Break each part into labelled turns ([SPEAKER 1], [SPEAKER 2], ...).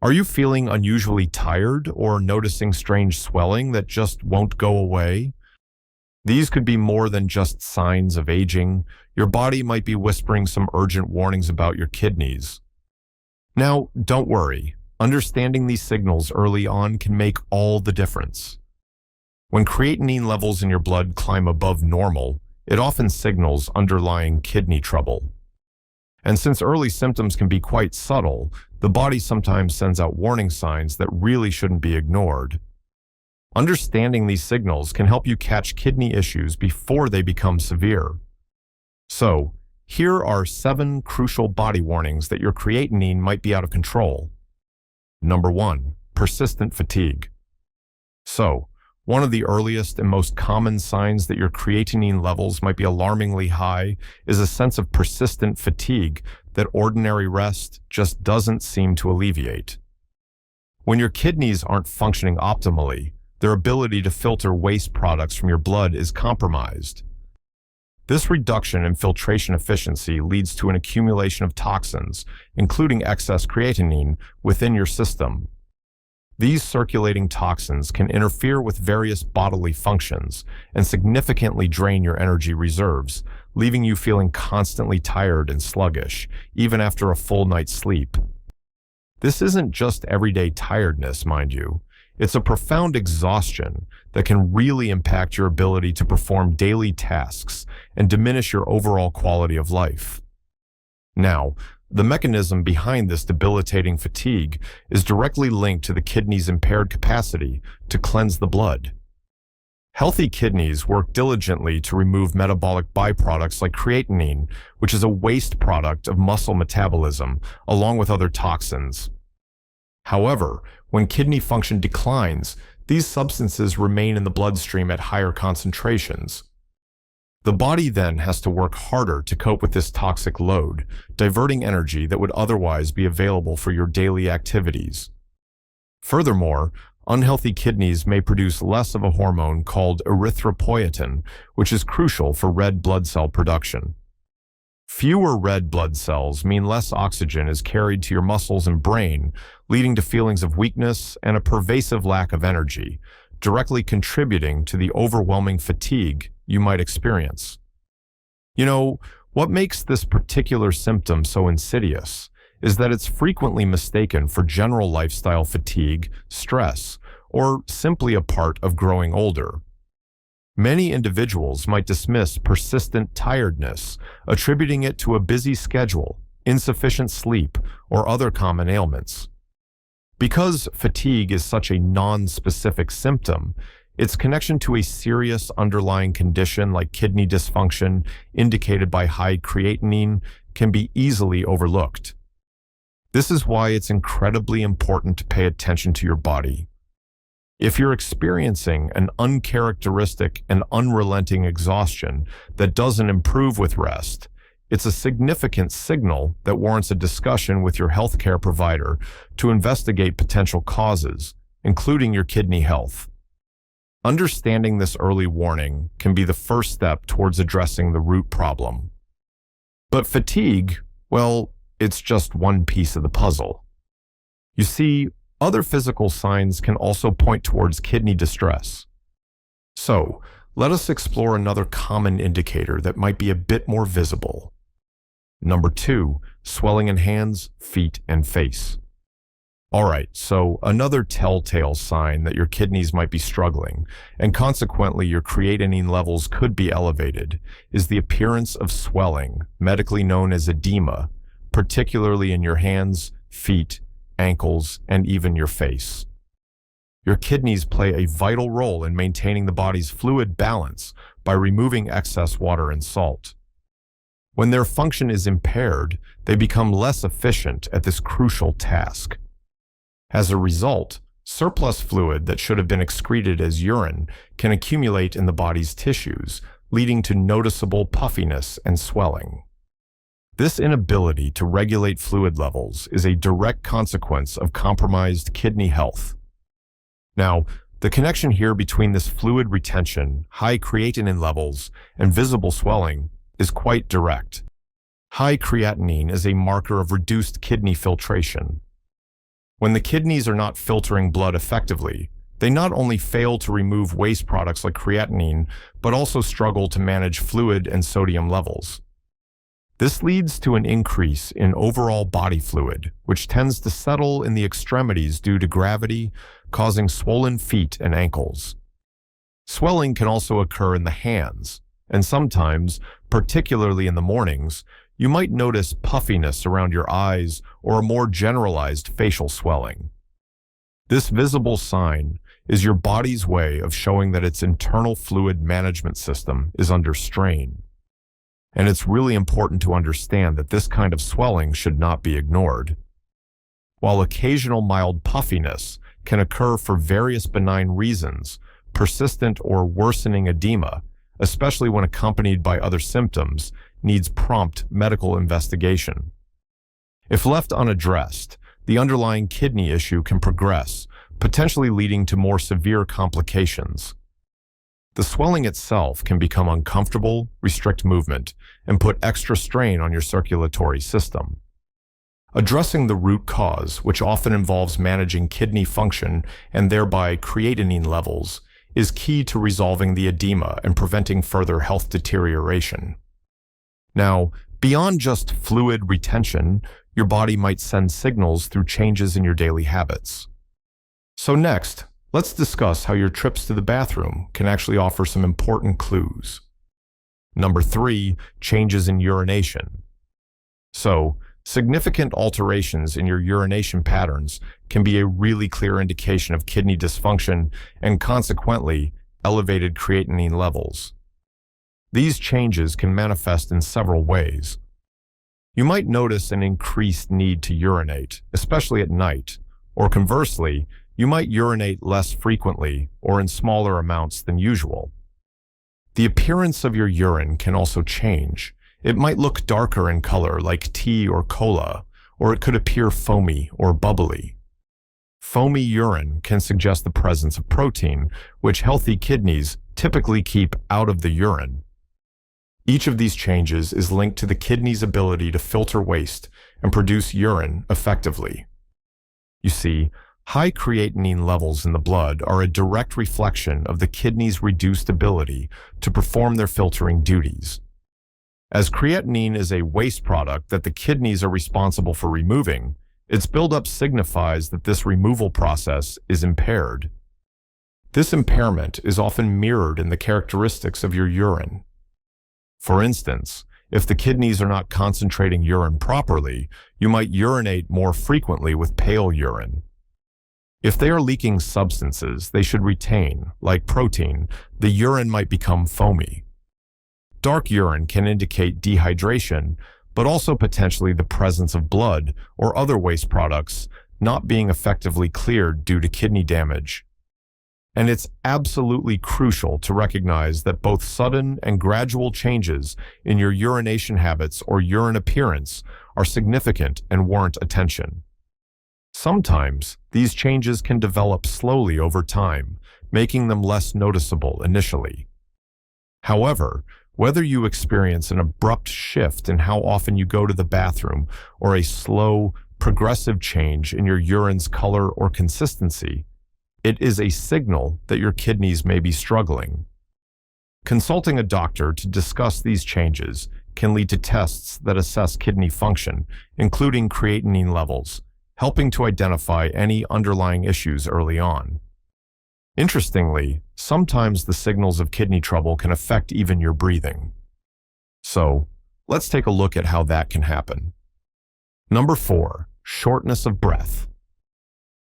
[SPEAKER 1] Are you feeling unusually tired or noticing strange swelling that just won't go away? These could be more than just signs of aging. Your body might be whispering some urgent warnings about your kidneys. Now, don't worry. Understanding these signals early on can make all the difference. When creatinine levels in your blood climb above normal, it often signals underlying kidney trouble. And since early symptoms can be quite subtle, the body sometimes sends out warning signs that really shouldn't be ignored. Understanding these signals can help you catch kidney issues before they become severe. So, here are 7 crucial body warnings that your creatinine might be out of control. Number 1, persistent fatigue. So, one of the earliest and most common signs that your creatinine levels might be alarmingly high is a sense of persistent fatigue that ordinary rest just doesn't seem to alleviate. When your kidneys aren't functioning optimally, their ability to filter waste products from your blood is compromised. This reduction in filtration efficiency leads to an accumulation of toxins, including excess creatinine, within your system. These circulating toxins can interfere with various bodily functions and significantly drain your energy reserves, leaving you feeling constantly tired and sluggish, even after a full night's sleep. This isn't just everyday tiredness, mind you. It's a profound exhaustion that can really impact your ability to perform daily tasks and diminish your overall quality of life. Now, the mechanism behind this debilitating fatigue is directly linked to the kidney's impaired capacity to cleanse the blood. Healthy kidneys work diligently to remove metabolic byproducts like creatinine, which is a waste product of muscle metabolism, along with other toxins. However, when kidney function declines, these substances remain in the bloodstream at higher concentrations. The body then has to work harder to cope with this toxic load, diverting energy that would otherwise be available for your daily activities. Furthermore, unhealthy kidneys may produce less of a hormone called erythropoietin, which is crucial for red blood cell production. Fewer red blood cells mean less oxygen is carried to your muscles and brain, leading to feelings of weakness and a pervasive lack of energy, directly contributing to the overwhelming fatigue you might experience. You know, what makes this particular symptom so insidious is that it's frequently mistaken for general lifestyle fatigue, stress, or simply a part of growing older. Many individuals might dismiss persistent tiredness, attributing it to a busy schedule, insufficient sleep, or other common ailments. Because fatigue is such a non-specific symptom, its connection to a serious underlying condition like kidney dysfunction indicated by high creatinine can be easily overlooked. This is why it's incredibly important to pay attention to your body. If you're experiencing an uncharacteristic and unrelenting exhaustion that doesn't improve with rest, it's a significant signal that warrants a discussion with your healthcare provider to investigate potential causes, including your kidney health. Understanding this early warning can be the first step towards addressing the root problem. But fatigue, well, it's just one piece of the puzzle. You see, other physical signs can also point towards kidney distress. So, let us explore another common indicator that might be a bit more visible. Number 2, swelling in hands, feet, and face. Alright, so another telltale sign that your kidneys might be struggling, and consequently your creatinine levels could be elevated, is the appearance of swelling, medically known as edema, particularly in your hands, feet, ankles, and even your face. Your kidneys play a vital role in maintaining the body's fluid balance by removing excess water and salt. When their function is impaired, they become less efficient at this crucial task. As a result, surplus fluid that should have been excreted as urine can accumulate in the body's tissues, leading to noticeable puffiness and swelling. This inability to regulate fluid levels is a direct consequence of compromised kidney health. Now, the connection here between this fluid retention, high creatinine levels, and visible swelling is quite direct. High creatinine is a marker of reduced kidney filtration. When the kidneys are not filtering blood effectively, they not only fail to remove waste products like creatinine, but also struggle to manage fluid and sodium levels. This leads to an increase in overall body fluid, which tends to settle in the extremities due to gravity, causing swollen feet and ankles. Swelling can also occur in the hands, and sometimes, particularly in the mornings, you might notice puffiness around your eyes or a more generalized facial swelling. This visible sign is your body's way of showing that its internal fluid management system is under strain. And it's really important to understand that this kind of swelling should not be ignored. While occasional mild puffiness can occur for various benign reasons, persistent or worsening edema, especially when accompanied by other symptoms, needs prompt medical investigation. If left unaddressed, the underlying kidney issue can progress, potentially leading to more severe complications. The swelling itself can become uncomfortable, restrict movement, and put extra strain on your circulatory system. Addressing the root cause, which often involves managing kidney function and thereby creatinine levels, is key to resolving the edema and preventing further health deterioration. Now, beyond just fluid retention, your body might send signals through changes in your daily habits. So next, let's discuss how your trips to the bathroom can actually offer some important clues. Number 3, changes in urination. So, significant alterations in your urination patterns can be a really clear indication of kidney dysfunction and consequently elevated creatinine levels. These changes can manifest in several ways. You might notice an increased need to urinate, especially at night, or conversely, you might urinate less frequently or in smaller amounts than usual. The appearance of your urine can also change. It might look darker in color like tea or cola, or it could appear foamy or bubbly. Foamy urine can suggest the presence of protein, which healthy kidneys typically keep out of the urine. Each of these changes is linked to the kidney's ability to filter waste and produce urine effectively. You see, high creatinine levels in the blood are a direct reflection of the kidney's reduced ability to perform their filtering duties. As creatinine is a waste product that the kidneys are responsible for removing, its buildup signifies that this removal process is impaired. This impairment is often mirrored in the characteristics of your urine. For instance, if the kidneys are not concentrating urine properly, you might urinate more frequently with pale urine. If they are leaking substances they should retain, like protein, the urine might become foamy. Dark urine can indicate dehydration, but also potentially the presence of blood or other waste products not being effectively cleared due to kidney damage. And it's absolutely crucial to recognize that both sudden and gradual changes in your urination habits or urine appearance are significant and warrant attention. Sometimes, these changes can develop slowly over time, making them less noticeable initially. However, whether you experience an abrupt shift in how often you go to the bathroom or a slow, progressive change in your urine's color or consistency, it is a signal that your kidneys may be struggling. Consulting a doctor to discuss these changes can lead to tests that assess kidney function, including creatinine levels, helping to identify any underlying issues early on. Interestingly, sometimes the signals of kidney trouble can affect even your breathing. So, let's take a look at how that can happen. Number 4, shortness of breath.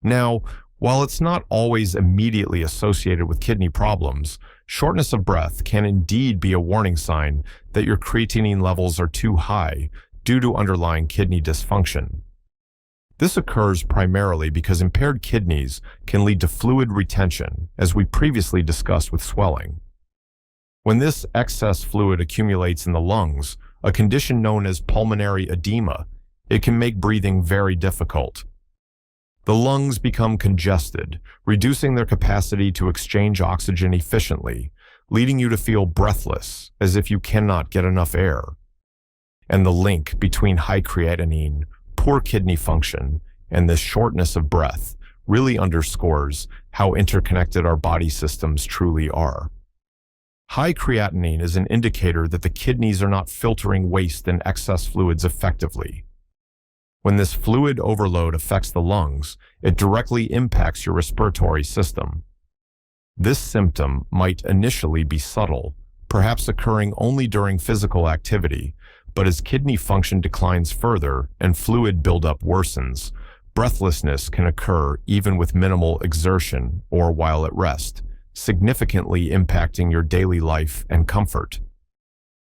[SPEAKER 1] Now, while it's not always immediately associated with kidney problems, shortness of breath can indeed be a warning sign that your creatinine levels are too high due to underlying kidney dysfunction. This occurs primarily because impaired kidneys can lead to fluid retention, as we previously discussed with swelling. When this excess fluid accumulates in the lungs, a condition known as pulmonary edema, it can make breathing very difficult. The lungs become congested, reducing their capacity to exchange oxygen efficiently, leading you to feel breathless, as if you cannot get enough air. And the link between high creatinine, poor kidney function, and this shortness of breath really underscores how interconnected our body systems truly are. High creatinine is an indicator that the kidneys are not filtering waste and excess fluids effectively. When this fluid overload affects the lungs, it directly impacts your respiratory system. This symptom might initially be subtle, perhaps occurring only during physical activity, but as kidney function declines further and fluid buildup worsens, breathlessness can occur even with minimal exertion or while at rest, significantly impacting your daily life and comfort.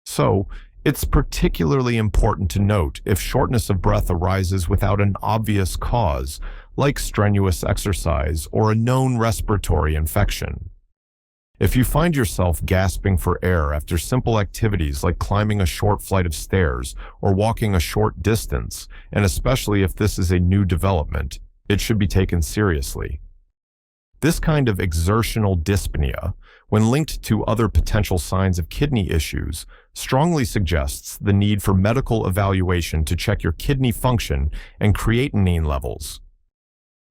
[SPEAKER 1] So, it's particularly important to note if shortness of breath arises without an obvious cause, like strenuous exercise or a known respiratory infection. If you find yourself gasping for air after simple activities like climbing a short flight of stairs or walking a short distance, and especially if this is a new development, it should be taken seriously. This kind of exertional dyspnea, when linked to other potential signs of kidney issues, strongly suggests the need for medical evaluation to check your kidney function and creatinine levels.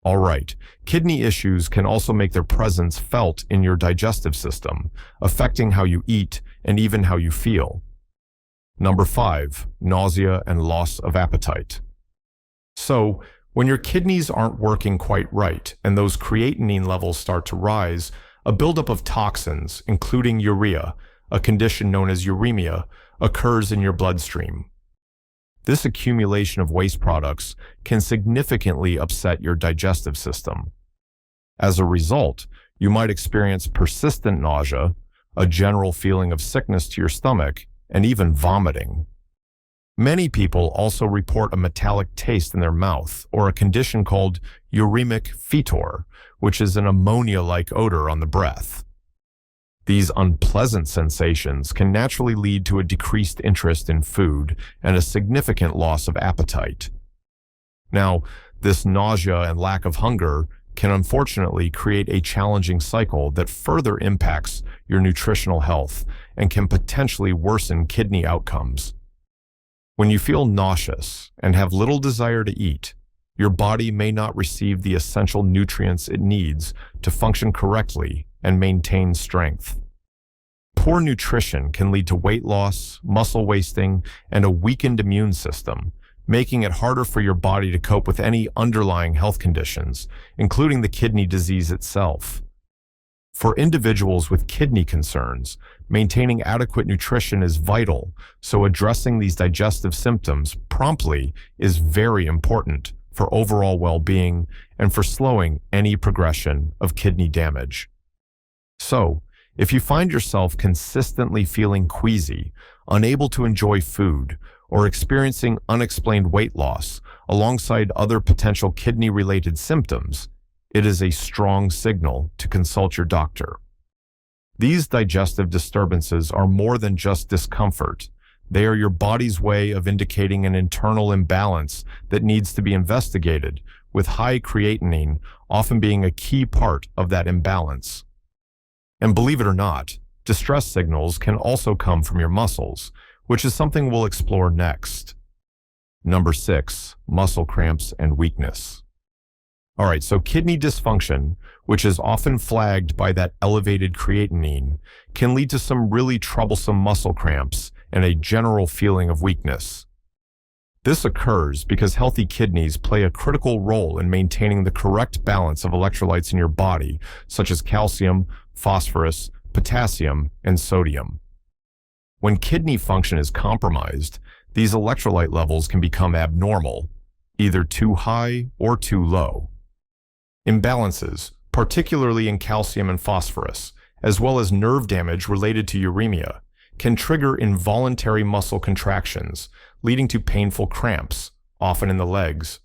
[SPEAKER 1] All right, kidney issues can also make their presence felt in your digestive system, affecting how you eat and even how you feel. Number 5, nausea and loss of appetite. So, when your kidneys aren't working quite right and those creatinine levels start to rise, a buildup of toxins, including urea, a condition known as uremia, occurs in your bloodstream. This accumulation of waste products can significantly upset your digestive system. As a result, you might experience persistent nausea, a general feeling of sickness to your stomach, and even vomiting. Many people also report a metallic taste in their mouth or a condition called uremic fetor, which is an ammonia-like odor on the breath. These unpleasant sensations can naturally lead to a decreased interest in food and a significant loss of appetite. Now, this nausea and lack of hunger can unfortunately create a challenging cycle that further impacts your nutritional health and can potentially worsen kidney outcomes. When you feel nauseous and have little desire to eat, your body may not receive the essential nutrients it needs to function correctly and maintain strength. Poor nutrition can lead to weight loss, muscle wasting, and a weakened immune system, making it harder for your body to cope with any underlying health conditions, including the kidney disease itself. For individuals with kidney concerns, maintaining adequate nutrition is vital, so addressing these digestive symptoms promptly is very important for overall well-being and for slowing any progression of kidney damage. So, if you find yourself consistently feeling queasy, unable to enjoy food, or experiencing unexplained weight loss alongside other potential kidney-related symptoms, it is a strong signal to consult your doctor. These digestive disturbances are more than just discomfort. They are your body's way of indicating an internal imbalance that needs to be investigated, with high creatinine often being a key part of that imbalance. And believe it or not, distress signals can also come from your muscles, which is something we'll explore next. Number 6, muscle cramps and weakness. All right, so kidney dysfunction, which is often flagged by that elevated creatinine, can lead to some really troublesome muscle cramps and a general feeling of weakness. This occurs because healthy kidneys play a critical role in maintaining the correct balance of electrolytes in your body, such as calcium, phosphorus, potassium, and sodium. When kidney function is compromised, these electrolyte levels can become abnormal, either too high or too low. Imbalances, particularly in calcium and phosphorus, as well as nerve damage related to uremia, can trigger involuntary muscle contractions, leading to painful cramps, often in the legs.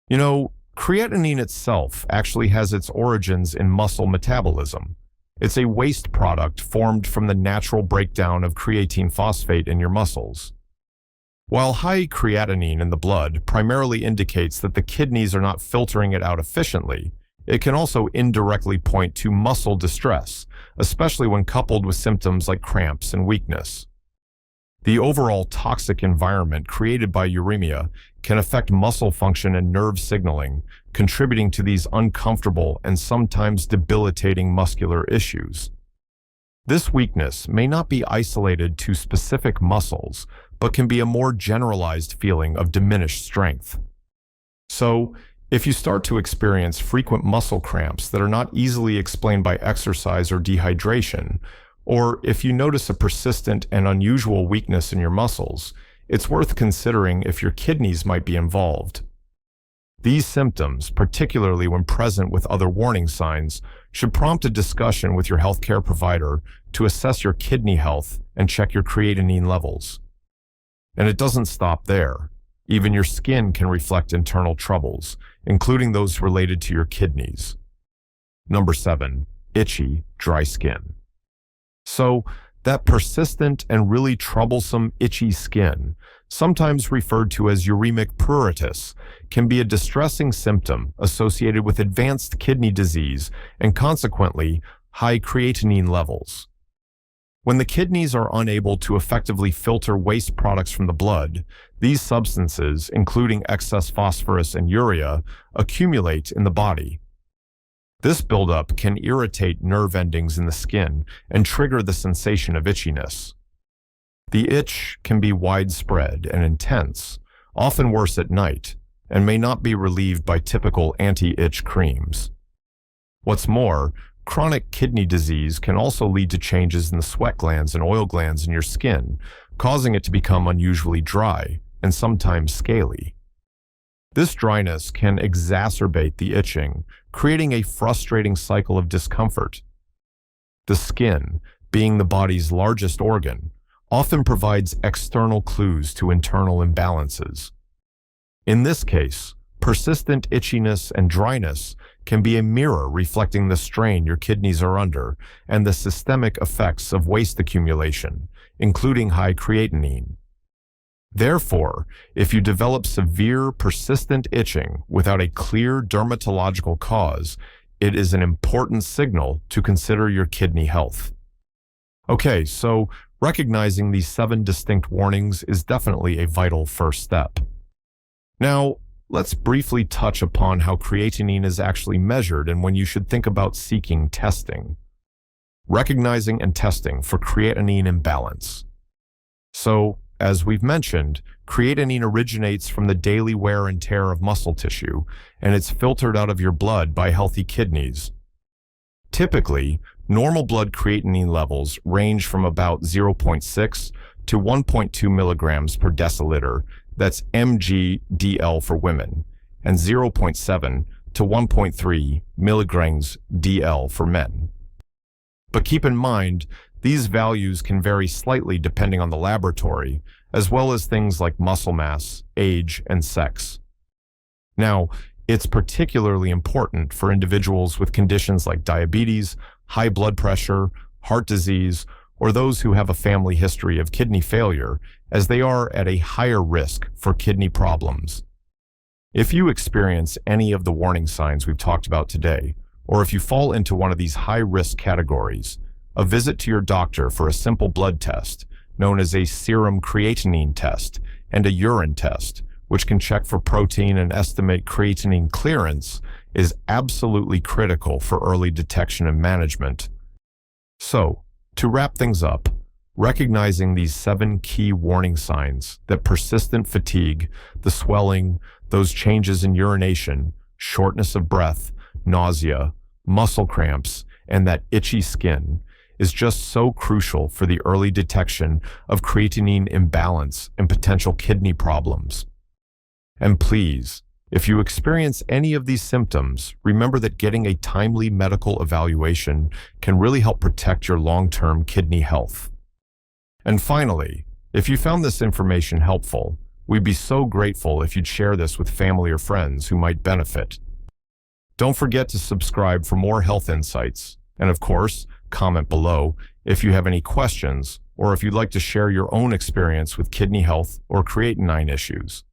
[SPEAKER 1] You know, creatinine itself actually has its origins in muscle metabolism. It's a waste product formed from the natural breakdown of creatine phosphate in your muscles. While high creatinine in the blood primarily indicates that the kidneys are not filtering it out efficiently, it can also indirectly point to muscle distress, especially when coupled with symptoms like cramps and weakness. The overall toxic environment created by uremia can affect muscle function and nerve signaling, contributing to these uncomfortable and sometimes debilitating muscular issues. This weakness may not be isolated to specific muscles, but can be a more generalized feeling of diminished strength. So, if you start to experience frequent muscle cramps that are not easily explained by exercise or dehydration, or if you notice a persistent and unusual weakness in your muscles, it's worth considering if your kidneys might be involved. These symptoms, particularly when present with other warning signs, should prompt a discussion with your healthcare provider to assess your kidney health and check your creatinine levels. And it doesn't stop there. Even your skin can reflect internal troubles, including those related to your kidneys. Number 7, itchy, dry skin. So, that persistent and really troublesome itchy skin, sometimes referred to as uremic pruritus, can be a distressing symptom associated with advanced kidney disease and consequently high creatinine levels. When the kidneys are unable to effectively filter waste products from the blood, these substances, including excess phosphorus and urea, accumulate in the body. This buildup can irritate nerve endings in the skin and trigger the sensation of itchiness. The itch can be widespread and intense, often worse at night, and may not be relieved by typical anti-itch creams. What's more, chronic kidney disease can also lead to changes in the sweat glands and oil glands in your skin, causing it to become unusually dry and sometimes scaly. This dryness can exacerbate the itching, creating a frustrating cycle of discomfort. The skin, being the body's largest organ, often provides external clues to internal imbalances. In this case, persistent itchiness and dryness can be a mirror reflecting the strain your kidneys are under and the systemic effects of waste accumulation, including high creatinine. Therefore, if you develop severe, persistent itching without a clear dermatological cause, it is an important signal to consider your kidney health. Okay, so recognizing these 7 distinct warnings is definitely a vital first step. Now, let's briefly touch upon how creatinine is actually measured and when you should think about seeking testing. Recognizing and testing for creatinine imbalance. So, as we've mentioned, creatinine originates from the daily wear and tear of muscle tissue, and it's filtered out of your blood by healthy kidneys. Typically, normal blood creatinine levels range from about 0.6 to 1.2 milligrams per deciliter, that's mg/dl for women, and 0.7 to 1.3 milligrams dl for men. But keep in mind, these values can vary slightly depending on the laboratory, as well as things like muscle mass, age, and sex. Now, it's particularly important for individuals with conditions like diabetes, high blood pressure, heart disease, or those who have a family history of kidney failure, as they are at a higher risk for kidney problems. If you experience any of the warning signs we've talked about today, or if you fall into one of these high-risk categories, a visit to your doctor for a simple blood test, known as a serum creatinine test, and a urine test, which can check for protein and estimate creatinine clearance, is absolutely critical for early detection and management. So, to wrap things up, recognizing these 7 key warning signs that persistent fatigue, the swelling, those changes in urination, shortness of breath, nausea, muscle cramps, and that itchy skin is just so crucial for the early detection of creatinine imbalance and potential kidney problems. And please, if you experience any of these symptoms, remember that getting a timely medical evaluation can really help protect your long-term kidney health. And finally, if you found this information helpful, we'd be so grateful if you'd share this with family or friends who might benefit. Don't forget to subscribe for more health insights, and of course, comment below if you have any questions or if you'd like to share your own experience with kidney health or creatinine issues.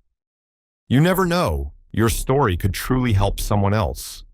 [SPEAKER 1] You never know, your story could truly help someone else.